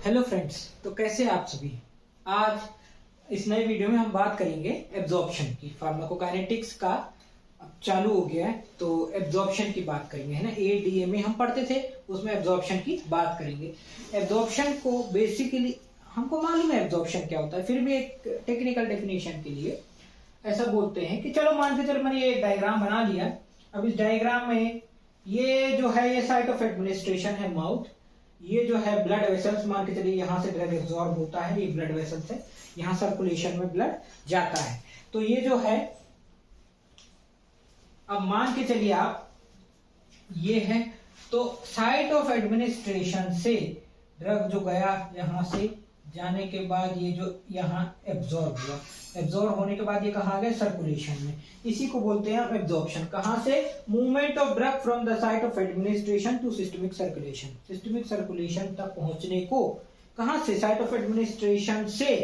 Hello friends, तो कैसे आप सभी। आज इस नए वीडियो में हम बात करेंगे एब्जॉर्प्शन की। फार्माकोकाइनेटिक्स का अब चालू हो गया है तो एब्जॉर्प्शन की बात करेंगे, है ना। एडीए में हम पढ़ते थे, उसमें एब्जॉर्प्शन की बात करेंगे। एब्जॉर्प्शन को बेसिकली हमको मालूम है एब्जॉर्प्शन क्या होता है, फिर भी एक टेक्निकल डेफिनेशन के लिए ऐसा बोलते हैं कि चलो मान के चलो मैंने ये डायग्राम बना लिया। अब इस डायग्राम में ये जो है ये साइट ऑफ एडमिनिस्ट्रेशन है माउथ, ये जो है ब्लड वेसल्स, मान के चलिए यहाँ से ड्रग एब्जॉर्ब होता है, ये ब्लड वेसल्स है, यहाँ सर्कुलेशन में ब्लड जाता है। तो ये जो है, अब मान के चलिए आप ये है, तो साइट ऑफ एडमिनिस्ट्रेशन से ड्रग जो गया यहाँ से जाने के बाद ये जो यहाँ एब्जॉर्ब हुआ, एब्जॉर्ब होने के बाद ये कहाँ गया, सर्कुलेशन में। इसी को बोलते हैं हम एब्जॉर्प्शन। कहाँ से, movement of drug from the site of administration to systemic circulation. Systemic circulation तक पहुंचने को कहाँ से, साइट ऑफ एडमिनिस्ट्रेशन से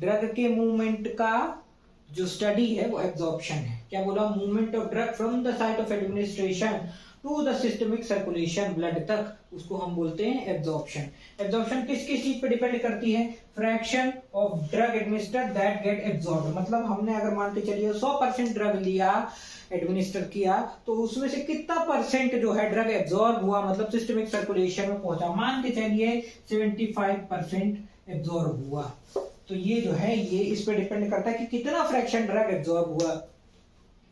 ड्रग के मूवमेंट का जो स्टडी है वो एब्जॉर्प्शन है। क्या बोला, movement of drug from the site of administration to the systemic circulation, blood तक, उसको हम बोलते हैं एब्जॉर्प्शन। एब्जॉर्प्शन किस किस चीज पे डिपेंड करती है, fraction of drug administered that get absorbed. मतलब हमने अगर मान के चलिए 100% ड्रग लिया, एडमिनिस्टर किया, तो उसमें से कितना परसेंट जो है ड्रग एब्जॉर्ब हुआ, मतलब सिस्टमिक सर्कुलेशन में पहुंचा। मान के चलिए 75% एब्जॉर्ब हुआ, तो ये जो है ये इस पे डिपेंड करता है कि कितना फ्रैक्शन ड्रग एब्जॉर्ब हुआ।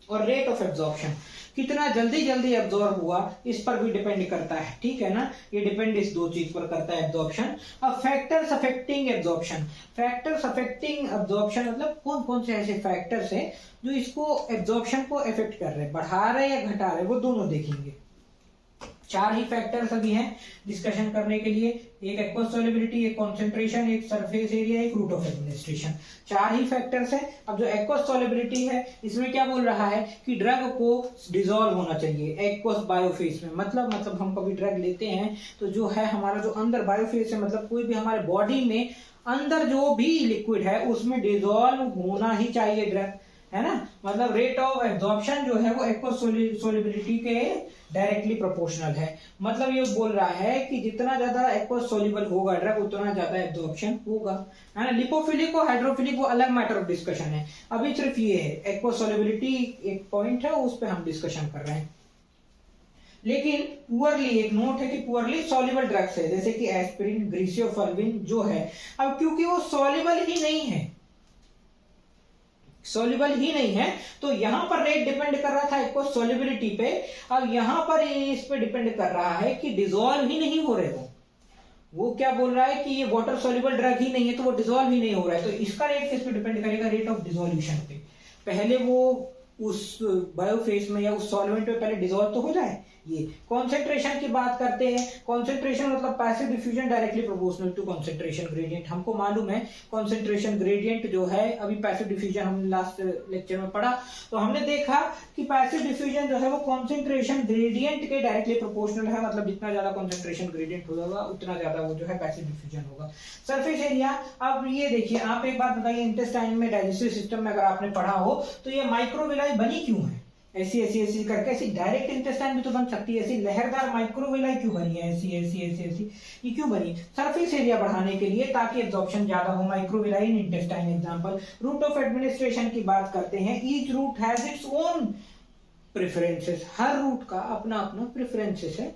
और रेट ऑफ एब्जॉर्प्शन, कितना जल्दी एब्जॉर्ब हुआ, इस पर भी डिपेंड करता है, ठीक है ना। ये डिपेंड इस दो चीज पर करता है एब्जॉर्प्शन। अब factors affecting absorption, factors affecting absorption मतलब कौन कौन से ऐसे फैक्टर्स हैं जो इसको एब्जॉर्प्शन को अफेक्ट कर रहे हैं, बढ़ा रहे या घटा रहे, वो दोनों देखेंगे। 4 ही फैक्टर्स अभी हैं डिस्कशन करने के लिए, एक एक्वस सॉल्युबिलिटी, एक कंसंट्रेशन, एक सरफेस एरिया, एक रूट ऑफ एडमिनिस्ट्रेशन। 4 ही फैक्टर्स हैं। अब जो एक्वस सॉल्युबिलिटी है, इसमें क्या बोल रहा है कि ड्रग को डिसॉल्व होना चाहिए एक्वस बायोफेज में। मतलब हम कभी ड्रग लेते हैं तो जो है हमारा जो अंदर बायोफेज है, मतलब कोई भी हमारे बॉडी में अंदर जो भी लिक्विड है उसमें डिसॉल्व होना ही चाहिए ड्रग, है ना। मतलब रेट ऑफ एब्जॉर्प्शन जो है वो एक्वस सॉल्युबिलिटी के डायरेक्टली प्रोपोर्शनल है। मतलब ये बोल रहा है कि जितना ज्यादा एक्वस सॉल्युबल होगा ड्रग, उतना ज्यादा एब्जॉर्प्शन होगा, है ना। लिपोफिलिक और हाइड्रोफिलिक वो अलग मैटर ऑफ डिस्कशन है, अभी सिर्फ ये है एक्वस सॉल्युबिलिटी एक पॉइंट है, उस पर हम डिस्कशन कर रहे हैं। लेकिन पुअरली, एक नोट है कि पुअरली सॉल्युबल ड्रग्स है, जैसे कि एस्पिरिन, ग्रीसियोफर्विन जो है, अब क्योंकि वो सॉल्युबल ही नहीं है, सॉल्युबल ही नहीं है, तो यहां पर रेट डिपेंड कर रहा था एक्वस सॉल्युबिलिटी पे। अब यहां पर इस पे डिपेंड कर रहा है कि डिसॉल्व ही नहीं हो रहे वो क्या बोल रहा है कि ये वाटर सॉल्युबल ड्रग ही नहीं है, तो वो डिसॉल्व ही नहीं हो रहा है। तो इसका रेट किस पे डिपेंड करेगा, रेट ऑफ डिसोल्यूशन पे। पहले वो उस बायोफेज में या उस सॉल्वेंट में पहले डिसॉल्व तो हो जाए। ये कॉन्सेंट्रेशन की बात करते हैं, कॉन्सेंट्रेशन मतलब passive diffusion directly proportional to concentration gradient. हमको मालूम है कॉन्सेंट्रेशन ग्रेडियंट जो है, अभी पैसिव डिफ्यूजन हमने लास्ट लेक्चर में पढ़ा, तो हमने देखा कि पैसिव डिफ्यूजन जो है वो कॉन्सेंट्रेशन ग्रेडियंट के डायरेक्टली प्रोपोर्शनल है। मतलब जितना ज्यादा कॉन्सेंट्रेशन ग्रेडियंट होगा उतना ज्यादा वो जो है पैसिव डिफ्यूजन होगा। सरफेस एरिया, अब ये देखिए, आप एक बात बताइए, इंटेस्टाइन में डाइजेस्टिव सिस्टम में अगर आपने पढ़ा हो तो ये माइक्रोविलाई बनी क्यों है, ऐसी करके। ऐसी डायरेक्ट इंटेस्टाइन भी तो बन सकती है, ऐसी लहरदार माइक्रोविलाई क्यों बनी है, ऐसी ये क्यों बनी, सरफेस एरिया बढ़ाने के लिए, ताकि एब्जॉर्प्शन ज्यादा हो। Microvilli in intestine example. Route of administration की बात करते हैं, each route has its own preferences, हर रूट का अपना अपना प्रेफरेंसेस है,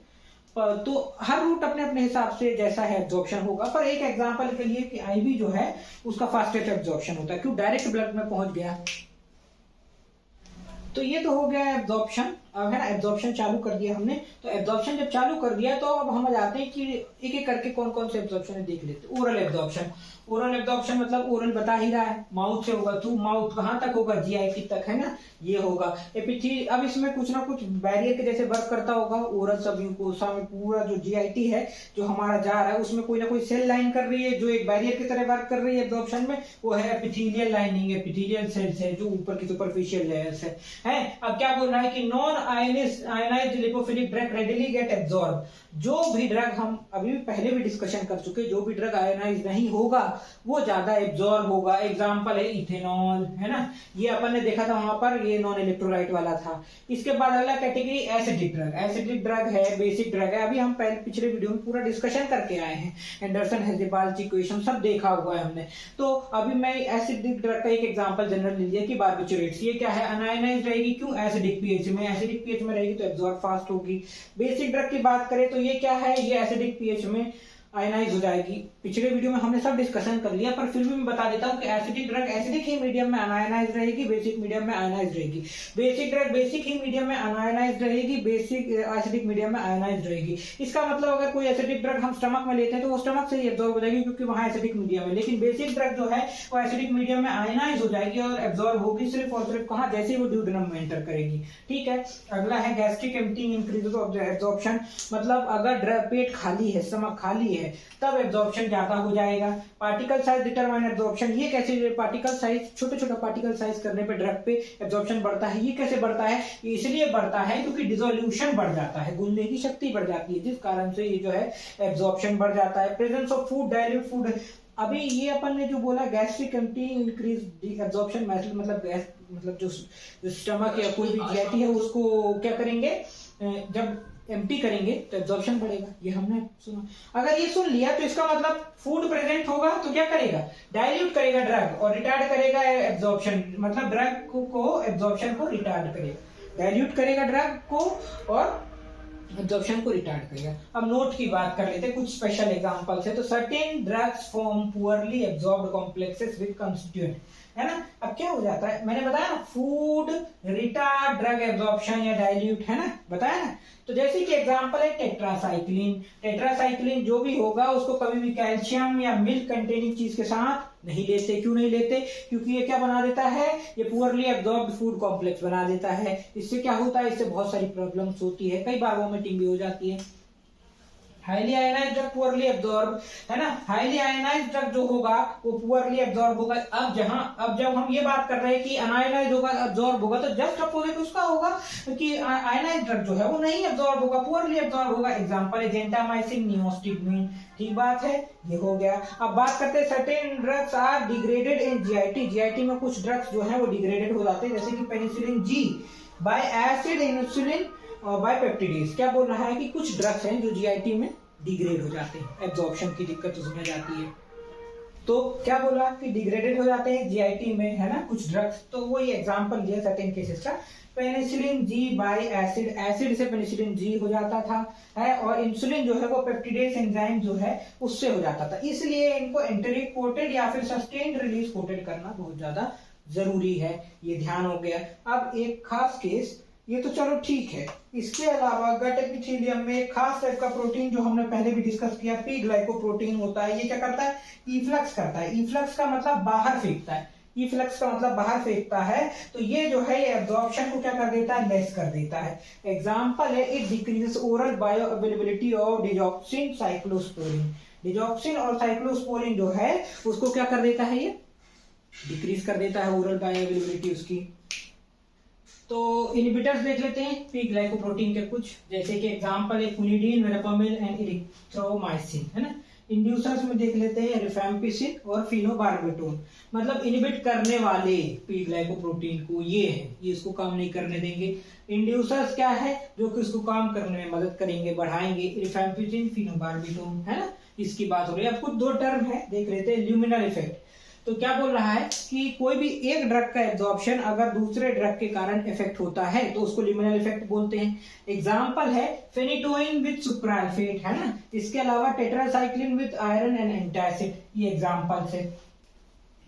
तो हर रूट अपने अपने हिसाब से जैसा है एब्जॉर्प्शन होगा। पर एक एग्जांपल के लिए कि आईवी जो है उसका फास्टेस्ट एब्जॉर्प्शन होता है, क्यों, डायरेक्ट ब्लड में पहुंच गया। तो ये तो हो गया एब्जॉर्प्शन। अब है ना, एब्जॉर्प्शन चालू कर दिया हमने, तो एब्जॉर्प्शन जब चालू कर दिया तो अब हम जाते हैं कि एक एक करके कौन कौन से एब्जॉर्प्शन है देख लेते हैं। ओरल एब्जॉर्प्शन, ओरल एब्जॉर्प्शन मतलब ओरल बता ही रहा है, माउथ से होगा, थ्रू माउथ कहां तक होगा, जीआईटी तक, है ना, ये होगा। एपिथेलियल, अब इसमें कुछ ना कुछ बैरियर के जैसे वर्क करता होगा। ओरल सबम्यूकोसा में पूरा जो जीआईटी है जो हमारा जा रहा है, उसमें कोई ना कोई सेल लाइन कर रही है जो एक बैरियर की तरह वर्क कर रही है एब्जॉर्प्शन में, वो है एपिथेलियल लाइनिंग, एपिथेलियल सेल्स है जो ऊपर की सुपरफिशियल लेयर्स है। अब क्या बोल रहा है कि non ionised lipophilic drug readily get absorb. जो भी ड्रग हम अभी पहले भी डिस्कशन कर चुके, जो भी ड्रग आयनाइज नहीं होगा वो ज्यादा एब्जॉर्ब होगा। एग्जांपल है इथेनॉल, है ना, ये अपन ने देखा था वहां पर, ये नॉन इलेक्ट्रोलाइट वाला था। इसके बाद अगला category acidic drug. Acidic drug है, बेसिक ड्रग है, अभी हम पिछले वीडियो में पूरा डिस्कशन करके आए हैं, एंडरसन हेजेबाल्च इक्वेशन सब देखा हुआ है हमने। तो अभी मैं एसिडिक ड्रग का एक एग्जांपल जनरल ले लिया कि बार्बिचुरेट्स, ये क्या है, अनआयनाइज्ड रहेगी, क्यों, एसिडिक पीएच में, एसिडिक पीएच में रहेगी तो एब्जॉर्ब फास्ट होगी। बेसिक ड्रग की बात करें तो ये क्या है, ये एसिडिक पीएच में आयनाइज हो जाएगी। पिछले वीडियो में हमने सब डिस्कशन कर लिया, पर फिर भी मैं बता देता हूं कि एसिडिक ड्रग एसिडिक ही मीडियम में अनआयनाइज रहेगी, बेसिक मीडियम में आयनाइज रहेगी। बेसिक ड्रग बेसिक ही मीडियम में अनआयनाइज रहेगी, बेसिक एसिडिक मीडियम में आयनाइज रहेगी। इसका मतलब अगर कोई एसिडिक ड्रग हम स्टमक में लेते हैं तो वो स्टमक से ही एब्जॉर्ब हो जाएगी, क्योंकि वहां एसिडिक मीडियम है। लेकिन बेसिक ड्रग जो है वो एसिडिक मीडियम में आयनाइज हो जाएगी और एब्जॉर्ब होगी सिर्फ और सिर्फ कहां, जैसे ही वो ड्यूडेनम में एंटर करेगी। ठीक है, अगला है gastric emptying increases of absorption. मतलब अगर पेट खाली है, स्टमक खाली है, तब एब्जॉर्प्शन ज्यादा हो जाएगा। पार्टिकल साइज डिटरमाइन एब्जॉर्प्शन, ये कैसे, पार्टिकल साइज, छोटे छोटे पार्टिकल साइज करने पे ड्रग पे एब्जॉर्प्शन बढ़ता है। ये कैसे बढ़ता है, इसलिए बढ़ता है क्योंकि डिसोल्यूशन बढ़ जाता है, घुलने की शक्ति बढ़ जाती है, जिस कारण से ये जो है एब्जॉर्प्शन बढ़ जाता है। Presence of food, dilute food, अभी ये अपन ने जो बोला गैस्ट्रिक एम्प्टिंग इंक्रीज एब्जॉर्प्शन, मतलब गैस, मतलब जो स्टमक या कोई भी जीआईटी है उसको क्या करेंगे, जब एम्प्टी करेंगे तो एब्जॉर्प्शन बढ़ेगा, ये हमने सुना। अगर ये सुन लिया तो इसका मतलब फूड प्रेजेंट होगा तो क्या करेगा, डाइल्यूट करेगा ड्रग और रिटार्ड करेगा एब्जॉर्प्शन, मतलब ड्रग को एब्जॉर्प्शन को रिटार्ड करेगा, डाइल्यूट करेगा ड्रग को और एब्जॉर्प्शन को रिटार्ड करेगा। अब नोट की बात कर लेते हैं, कुछ स्पेशल एग्जांपल्स है। तो certain drugs form poorly absorbed complexes with constituent, है ना। अब क्या हो जाता है, मैंने बताया ना, फूड रिटार्ड ड्रग एब्जॉर्प्शन या डाइल्यूट, है ना, बताया ना। तो जैसे कि एग्जांपल है टेट्रासाइक्लिन। टेट्रासाइक्लिन जो भी होगा उसको कभी भी कैल्शियम या मिल्क कंटेनिंग चीज के साथ नहीं लेते। क्यों नहीं लेते, क्योंकि ये क्या बना देता है, ये पुअरली एब्जॉर्ब्ड फूड कॉम्प्लेक्स बना देता है। इससे क्या होता है, इससे बहुत सारी प्रॉब्लम्स होती है, कई बार वोमिटिंग भी हो जाती है। Highly ionised drug poorly absorb, है ना, हाईली आयनाइज्ड ड्रग जो होगा वो पुअरली एब्जॉर्ब होगा। अब जब हम ये बात कर रहे हैं कि अनआयनाइज्ड होगा, एब्जॉर्ब होगा, तो जस्ट अपोजिट उसका होगा कि आयनाइज्ड ड्रग जो है वो नहीं एब्जॉर्ब होगा, पुअरली एब्जॉर्ब होगा। एग्जांपल है जेंटामाइसिन, नियोस्टिग्मिन, ठीक बात है, ये हो गया। अब बात करते हैं certain drugs are degraded in GIT. GIT में कुछ ड्रग्स जो है वो डिग्रेडेड हो जाते हैं, जैसे कि penicillin G bye acid insulin और बायपेप्टिडेज। क्या बोल रहा है कि कुछ ड्रग्स हैं जो जीआईटी में डिग्रेड हो जाते हैं, एब्जॉर्प्शन की दिक्कत उसमें जाती है। तो क्या बोला कि डिग्रेडेड हो जाते हैं जीआईटी में, है ना, कुछ ड्रग्स। तो वो ये एग्जांपल दिया सर्टेन केसेस का। Penicillin G bye acid, acid से पेनिसिलिन जी हो जाता था, है, और इंसुलिन जो है वो पेप्टिडेज एंजाइम जो है उससे हो जाता था। इसलिए इनको एंटेरिक कोटेड या फिर सस्टेन्ड रिलीज कोटेड करना बहुत ज्यादा जरूरी है, ये ध्यान हो गया। अब एक खास केस, ये तो चलो ठीक है, इसके अलावा गट एपिथेलियम में एक खास टाइप का प्रोटीन जो हमने पहले भी डिस्कस किया, पी ग्लाइकोप्रोटीन होता है। ये क्या करता है, इफ्लक्स करता है। इफ्लक्स का मतलब बाहर फेंकता है, इफ्लक्स का मतलब बाहर फेंकता है। तो ये जो है ये एब्जॉर्प्शन को क्या कर देता है, लेस कर देता है। एग्जांपल है, it decreases oral bioavailability of digoxin cyclosporin. Digoxin और साइक्लोस्पोरिन जो है उसको क्या कर देता है, ये डिक्रीज कर देता है ओरल बायो अवेलेबिलिटी उसकी। तो इनहिबिटर्स देख लेते हैं पी ग्लाइकोप्रोटीन के कुछ, जैसे कि एग्जांपल है क्विनिडीन, वेरापामिल एंड इरिथ्रोमाइसिन, है ना। इंड्यूसर्स में देख लेते हैं रिफैम्पिसिन और फिनोबार्बिटोन, मतलब इनहिबिट करने वाले पी ग्लाइकोप्रोटीन को ये है, ये इसको काम नहीं करने देंगे। इंड्यूसर्स क्या है, जो कि इसको काम करने में मदद करेंगे, बढ़ाएंगे, रिफैम्पिसिन, फिनोबार्बिटोन, है ना, इसकी बात हो रही है। अब कुछ दो टर्म है देख लेते हैं, ल्यूमिनल इफेक्ट। तो क्या बोल रहा है कि कोई भी एक ड्रग का एब्जॉर्प्शन अगर दूसरे ड्रग के कारण इफेक्ट होता है तो उसको लिमिनल इफेक्ट बोलते हैं। एग्जांपल है फेनिटोइन विद सुप्राल्फेट, है ना। इसके अलावा tetracycline with iron and antacid, ये एग्जांपल्स है।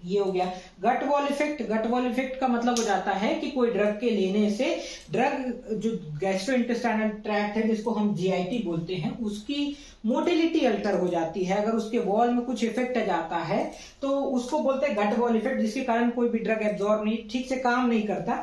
ये हो गया gut wall effect. Gut wall effect का मतलब हो जाता है कि कोई ड्रग के लेने से ड्रग जो गैस्ट्रोइंटेस्टाइनल ट्रैक्ट है जिसको हम जीआईटी बोलते हैं उसकी मोटिलिटी अल्टर हो जाती है। अगर उसके वॉल में कुछ इफेक्ट आ जाता है तो उसको बोलते हैं गट वॉल इफेक्ट, जिसके कारण कोई भी ड्रग एब्जॉर्ब नहीं, ठीक से काम नहीं करता,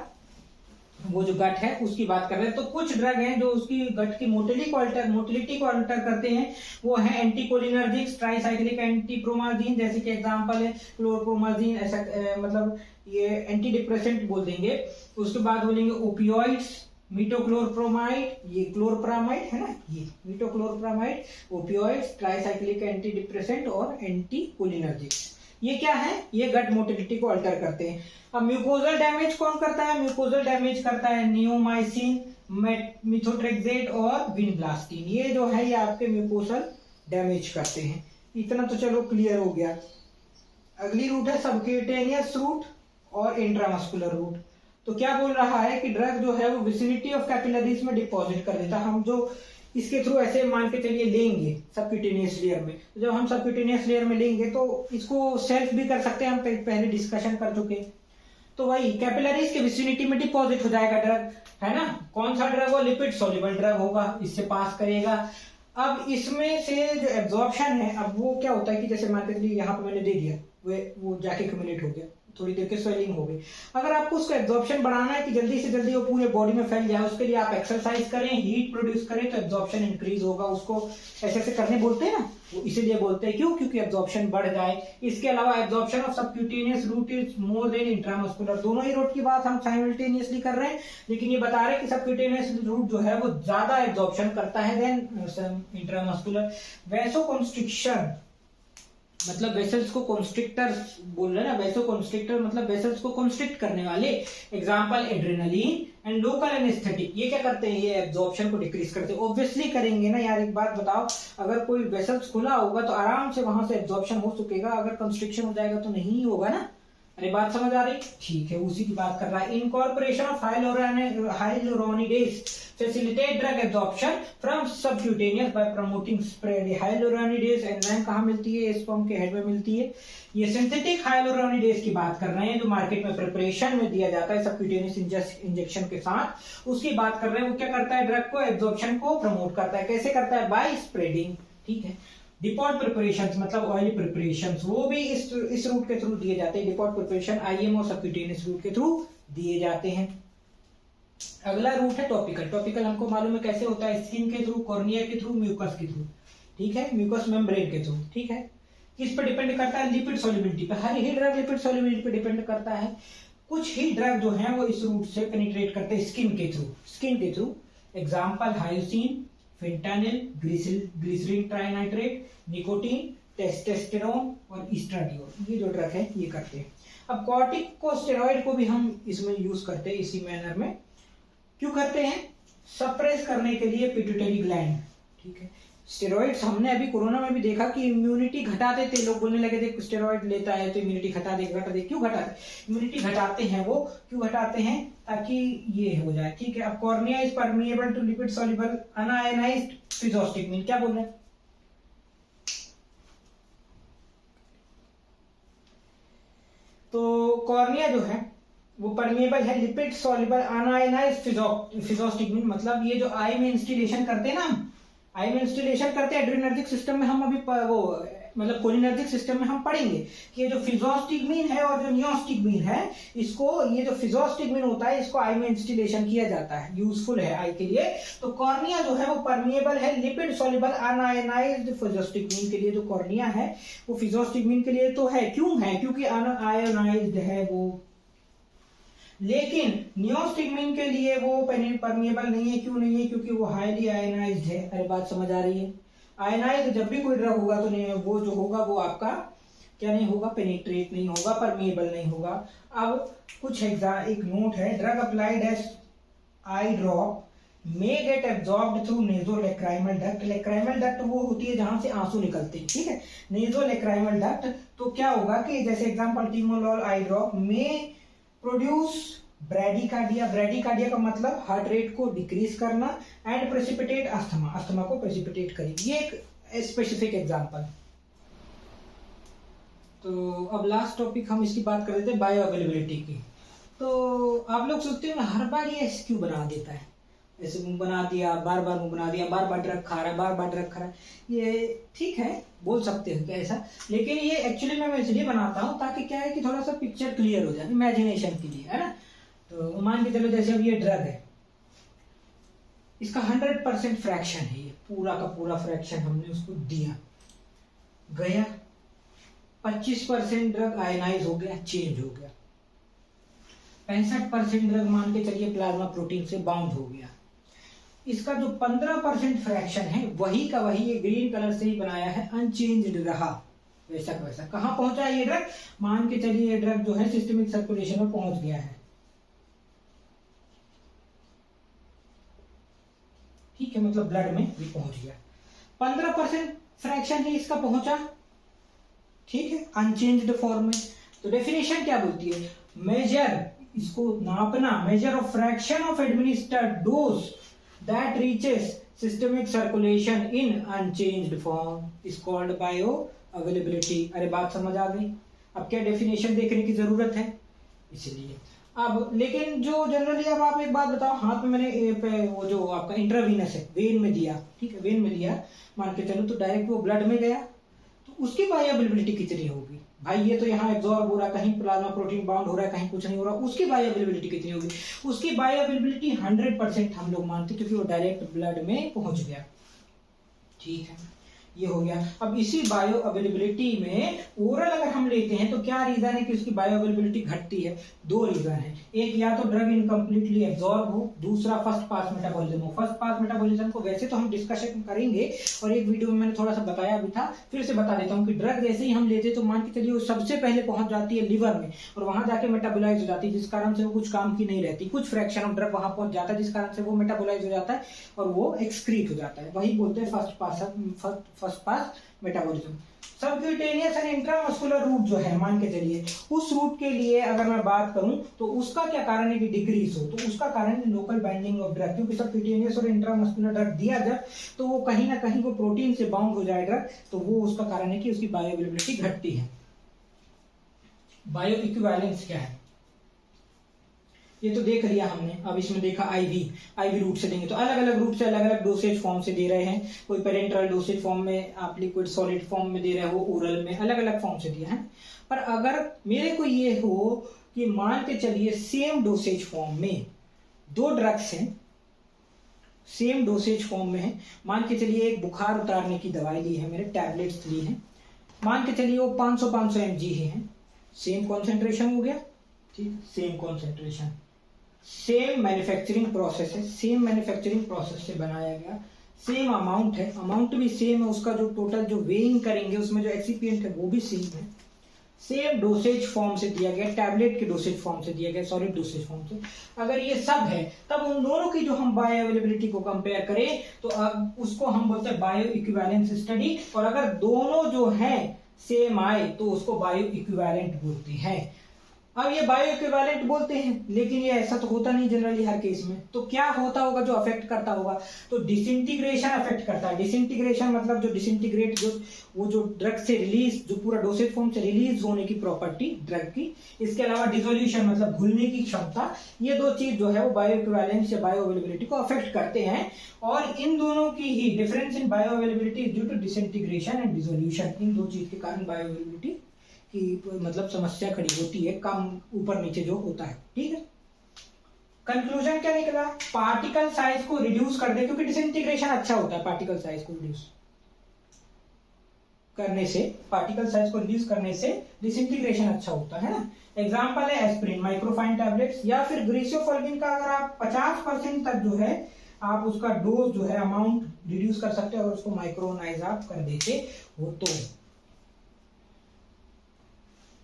वो जो गट है उसकी बात कर रहे हैं। तो कुछ ड्रग हैं जो उसकी गट की मोटिलिटी को अल्टर करते हैं, वो है एंटीकोलिनर्जिक्स, ट्राइसाइक्लिक एंटीप्रोमाजीन, जैसे कि एग्जांपल है क्लोरप्रोमाजीन, ऐसा मतलब ये एंटी डिप्रेसेंट बोल देंगे। उसके बाद बोलेंगे ओपियोइड्स, मीटोक्लोरप्रोमाइड, ये क्लोरप्रामाइड है ना, ये मीटोक्लोरप्रामाइड, ओपियोइड्स, ट्राइसाइक्लिक एंटी डिप्रेसेंट और एंटी कोलिनर्जिक्स। ये क्या है, ये गट मोटिलिटी को अल्टर करते हैं। अब म्यूकोजल डैमेज कौन करता है, म्यूकोजल डैमेज करता है नियोमाइसिन, मिथोट्रेक्सेट और विनब्लास्टिन। ये जो है ये आपके म्यूकोजल डैमेज करते हैं। इतना तो चलो क्लियर हो गया। अगली रूट है सबक्यूटेनियस रूट और इंट्रामस्कुलर रूट। तो क्या बोल रहा है कि ड्रग जो है वो विसिनिटी ऑफ कैपिलरीज में डिपॉजिट कर देता है। हम जो इसके थ्रू ऐसे मान के चलिए लेंगे सबक्यूटेनियस लेयर में, तो जब हम सबक्यूटेनियस लेयर में लेंगे तो इसको सेल्फ भी कर सकते हैं, हम पहले डिस्कशन कर चुके। तो वही कैपिलरीज के विसिनिटी में डिपॉजिट हो जाएगा ड्रग, है ना। कौन सा ड्रग हो, लिपिड सॉल्युबल ड्रग होगा, इससे पास करेगा। अब इसमें से जो एब्जॉर्प्शन है, अब वो क्या होता है कि जैसे मान के चलिए यहाँ पे मैंने दे दिया, वो जाके एक्यूमुलेट हो गया, थोड़ी देर के स्वेलिंग हो गई। अगर आपको उसका एब्जॉर्प्शन बढ़ाना है कि जल्दी से जल्दी वो पूरे बॉडी में फैल जाए, उसके लिए आप एक्सरसाइज करें, हीट प्रोड्यूस करें, तो एब्जॉर्प्शन इंक्रीज होगा। उसको ऐसे ऐसे करने बोलते हैं ना, वो इसीलिए बोलते हैं, क्यों, क्योंकि एब्जॉर्प्शन बढ़ जाए। इसके अलावा absorption of subcutaneous route is more than intramuscular. दोनों ही रूट की बात हम साइमल्टेनियसली कर रहे हैं, लेकिन ये बता रहे हैं कि सबक्यूटेनियस रूट जो है वो ज्यादा एब्जॉर्प्शन करता है देन इंट्रामस्कुलर। वैसोकंस्ट्रिक्शन मतलब वेसल्स को कॉन्स्ट्रिक्टर बोल रहे हैं ना, वैसोकंस्ट्रिक्टर मतलब वेसल्स को कॉन्स्ट्रिक्ट करने वाले। Example adrenaline and local anaesthetic. ये क्या करते हैं, ये एब्जॉर्प्शन को डिक्रीज करते हैं। ऑब्वियसली करेंगे ना यार। एक बात बताओ, अगर कोई वेसल्स खुला होगा तो आराम से वहां से एब्जॉर्प्शन हो सकेगा, अगर कंस्ट्रिक्शन हो जाएगा तो नहीं होगा ना। अरे बात समझ आ रही, ठीक है, उसी की बात कर रहा है। Incorporation of hyaluronidase facilitate drug absorption from subcutaneous bye promoting spread. Hyaluronidase enzyme कहाँ मिलती है, स्पर्म के हेड में मिलती है। ये सिंथेटिक हाइलुरोनिडेज की बात कर रहे हैं, जो मार्केट में प्रिपरेशन में दिया जाता है सबक्यूटेनियस इंजेक्शन के साथ, उसकी बात कर रहे हैं। वो क्या करता है, ड्रग को एब्जॉर्प्शन को प्रमोट करता है। कैसे करता है, बाय स्प्रेडिंग, ठीक है। डिपॉट प्रिपरेशंस मतलब ऑयल प्रिपरेशंस, वो भी इस रूट के थ्रू दिए जाते हैं। डिपॉट प्रिपरेशन आईएम और सबक्यूटेनियस रूट के थ्रू दिए जाते हैं। अगला रूट है टॉपिकल। टॉपिकल हमको मालूम है कैसे होता है, स्किन के थ्रू, कॉर्निया के थ्रू, म्यूकस के थ्रू, ठीक है, म्यूकस मेम्ब्रेन के थ्रू, ठीक है। किस पर डिपेंड करता है, लिपिड सॉल्युबिलिटी पर। हर ही ड्रग लिपिड सॉल्युबिलिटी पर डिपेंड करता है। कुछ ही ड्रग जो है वो इस रूट से पेनिट्रेट करते हैं स्किन के थ्रू, स्किन के through. Example hyoscine, fentanyl, glycerine trinitrate, nicotine, testosterone और एस्ट्राडियोल, ये जो ड्रग है ये करते हैं। अब कॉर्टिकोस्टेरॉइड को भी हम इसमें यूज करते हैं इसी मैनर में। क्यों करते हैं, सप्रेस करने के लिए पिट्यूटरी ग्लैंड, ठीक है। स्टेरॉइड्स हमने अभी कोरोना में भी देखा कि इम्यूनिटी घटाते थे। लोग बोलने लगे थे स्टेरॉइड लेता है तो इम्यूनिटी घटा दे, घटा दे। क्यों घटाते, इम्यूनिटी घटाते हैं वो, क्यों घटाते हैं, ताकि ये हो जाए, ठीक है। अब cornea is permeable to lipid soluble unionized physostigmine, क्या बोल रहे हैं, तो कॉर्निया जो है वो परमिएबल है लिपिड सॉल्युबल अनआयनाइज्ड फिजोस्टिग्मिन। मतलब ये जो आई में इंस्टिलेशन करते हैं ना, आई में इंस्टिलेशन करते हैं एड्रेनर्जिक सिस्टम में, हम अभी वो मतलब कोलिनर्जिक सिस्टम में हम पढ़ेंगे कि ये जो फिजोस्टिग्मिन है और जो नियोस्टिग्मिन है, इसको, ये जो फिजोस्टिग्मिन होता है इसको आई में इंस्टिलेशन किया जाता है, यूजफुल है आई के लिए। तो कॉर्निया जो है वो परमिएबल है लिपिड सॉल्युबल अनआयनाइज्ड फिजोस्टिग्मिन के लिए। जो कॉर्निया है वो फिजोस्टिग्मिन के लिए तो है, क्यों है, क्योंकि अनआयनाइज्ड है वो। लेकिन नियोस्टिग्मिन के लिए वो परमिएबल नहीं है। क्यों नहीं है, क्योंकि वो हाईली आयनाइज्ड है। अरे बात समझ आ रही है। आयनाइज्ड जब भी कोई ड्रग होगा तो नहीं, वो जो होगा वो आपका क्या नहीं होगा, पेनिट्रेट नहीं होगा, परमिएबल नहीं होगा। अब कुछ एक नोट है, drug applied as eye drop may get absorbed through nasolacrimal duct. Lacrimal duct वो होती है जहां से आंसू निकलते हैं, ठीक है, नेजोलैक्राइमल डक्ट। तो क्या होगा कि जैसे एग्जांपल टीमोलॉल आई ड्रॉप में प्रोड्यूस ब्रैडीकार्डिया। ब्रैडीकार्डिया का मतलब हार्ट रेट को डिक्रीज करना एंड प्रेसिपिटेट अस्थमा, अस्थमा को प्रेसिपिटेट करेगी। ये एक स्पेसिफिक एग्जांपल। तो अब लास्ट टॉपिक हम इसकी बात कर रहे थे, बायो अवेलेबिलिटी की। तो आप लोग सोचते हो ना हर बार ये ऐसे क्यों बना देता है, ऐसे मुंह बना दिया, बार बार मुंह बना दिया, बार बार ड्रग खा रहा है, बार बार ड्रग खा रहा है। ये ठीक है, बोल सकते हो क्या ऐसा, लेकिन ये एक्चुअली मैं इसलिए बनाता हूँ ताकि क्या है कि थोड़ा सा पिक्चर क्लियर हो जाए, इमेजिनेशन के लिए, है ना। तो मान के चलो जैसे अब ये ड्रग है, इसका 100% फ्रैक्शन है, ये पूरा का पूरा फ्रैक्शन हमने उसको दिया, गया 25% ड्रग आयनाइज हो गया, चेंज हो गया। 65% ड्रग मान के चलिए प्लाज्मा प्रोटीन से बाउंड हो गया। इसका जो 15% फ्रैक्शन है वही का वही ये ग्रीन कलर से ही बनाया है, अनचेंज्ड रहा वैसा का वैसा। कहां पहुंचा ये ड्रग? मान के चलिए ये ड्रग जो है सिस्टमिक सर्कुलेशन में पहुंच गया है, ठीक है, मतलब ब्लड में भी पहुंच गया। 15% फ्रैक्शन ही इसका पहुंचा, ठीक है, अनचेंज्ड फॉर्म में। तो डेफिनेशन क्या बोलती है? मेजर, इसको नापना, measure of fraction of administered dose that reaches systemic circulation in unchanged form is called bio availability. अरे बात समझ आ गई? अब क्या डेफिनेशन देखने की जरूरत है, इसलिए अब लेकिन जो जनरली, अब आप एक बात बताओ, हाथ में मैंने वो जो आपका इंट्रावीनस है वेन में दिया, ठीक है, वेन में दिया मान के चलो, तो डायरेक्ट वो ब्लड में गया, तो उसकी बायोअवेलेबिलिटी कितनी होगी भाई? ये तो यहाँ एब्जॉर्ब हो रहा है, कहीं प्लाज्मा प्रोटीन बाउंड हो रहा है, कहीं कुछ नहीं हो रहा, उसकी बायोअवेलेबिलिटी कितनी होगी? उसकी बायोअवेलेबिलिटी 100% हम लोग मानते, क्योंकि वो डायरेक्ट ब्लड में पहुंच गया, ठीक है, ये हो गया। अब इसी बायो अवेलेबिलिटी में ओरल अगर हम लेते हैं तो क्या रीजन है कि उसकी बायो अवेलेबिलिटी घटती है? दो रीजन है, एक या तो ड्रग इनकम्प्लीटली एब्जॉर्ब हो, दूसरा फर्स्ट पास मेटाबॉलिज्म हो। फर्स्ट पास मेटाबॉलिज्म को वैसे तो हम डिस्कशन करेंगे और एक वीडियो में मैंने थोड़ा सा बताया भी था, फिर से बता देता हूँ कि ड्रग जैसे ही हम लेते तो मान के चलिए वो सबसे पहले पहुंच जाती है लिवर में और वहां जाके मेटाबोलाइज हो जाती है, जिस कारण से वो कुछ काम की नहीं रहती, कुछ फ्रैक्शन ऑफ ड्रग वहां पहुंच जाता है जिस कारण से वो मेटाबोलाइज हो जाता है और वो एक्सक्रीट हो जाता है, वही बोलते हैं first pass metabolism. Subcutaneous and intramuscular route जो है मान के चलिए, उस रूट के लिए अगर मैं बात करूं तो उसका क्या कारण है कि डिक्रीज हो? तो उसका कारण है लोकल बाइंडिंग ऑफ ड्रग, क्योंकि सबक्यूटेनियस और इंट्रामस्कुलर ड्रग दिया जब तो वो कहीं ना कहीं वो प्रोटीन से बाउंड हो जाए ड्रग, तो वो उसका कारण है कि उसकी बायोअवेलेबिलिटी घटती है। बायो इक्विवेलेंस क्या है ये तो देख लिया हमने। अब इसमें देखा आईवी रूट से देंगे तो अलग अलग रूट से अलग अलग डोसेज फॉर्म से दे रहे हैं, कोई पेरेंटरल डोसेज फॉर्म में, आप लिक्विड सॉलिड फॉर्म में दे रहे हो, ओरल में, अलग अलग फॉर्म से दिया है। पर अगर मेरे को ये हो कि मान के चलिए सेम डोसेज फॉर्म में दो ड्रग्स हैं, सेम डोसेज फॉर्म में है, मान के चलिए एक बुखार उतारने की दवाई ली है, मेरे टैबलेट्स ली है, मान के चलिए वो 500 mg ही है, सेम कॉन्सेंट्रेशन हो गया, ठीक, same concentration, same manufacturing process है, सेम मैन्युफैक्चरिंग प्रोसेस से बनाया गया, सेम अमाउंट है, अमाउंट भी सेम है, उसका जो टोटल जो वेइंग करेंगे उसमें जो एक्सिपिएंट है वो भी सेम है, सेम डोसेज फॉर्म से दिया गया, टैबलेट के डोसेज फॉर्म से दिया गया, सॉलिड डोसेज फॉर्म से। अगर ये सब है तब उन दोनों की जो हम बायो अवेलेबिलिटी को कंपेयर करें तो उसको हम बोलते हैं बायो इक्विवेलेंस स्टडी, और अगर दोनों जो है सेम आए तो उसको बायो इक्विवेलेंट बोलते हैं। अब ये बायो इक्विवेलेंट बोलते हैं लेकिन ये ऐसा तो होता नहीं जनरली हर केस में, तो क्या होता होगा जो अफेक्ट करता होगा? तो डिसइंटीग्रेशन अफेक्ट करता है। डिसइंटीग्रेशन मतलब जो डिसइंटीग्रेट, जो वो जो ड्रग से रिलीज, जो पूरा डोसेज फॉर्म से रिलीज होने की प्रॉपर्टी ड्रग की, इसके अलावा डिसोल्यूशन मतलब घुलने की क्षमता, ये दो चीज जो है वो बायो इक्विवेलेंस या बायो अवेलेबिलिटी को अफेक्ट करते हैं। और इन दोनों की ही difference in bio availability due to disintegration and dissolution, इन दो चीज के कारण बायो अवेलेबिलिटी की मतलब समस्या खड़ी होती है, कम ऊपर नीचे जो होता है, ठीक है। कंक्लूजन क्या निकला? पार्टिकल साइज को रिड्यूस कर दे, क्योंकि डिसइंटीग्रेशन अच्छा होता है पार्टिकल साइज को रिड्यूस करने से, पार्टिकल साइज को रिड्यूस करने से डिसइंटीग्रेशन अच्छा होता है ना। एग्जांपल है एस्पिरिन, माइक्रोफाइन टैबलेट्स, या फिर ग्रेसियोफोल्विन का अगर आप 50% तक जो है आप उसका डोज जो है अमाउंट रिड्यूस कर सकते हो और उसको माइक्रोनाइज आप कर देते हो तो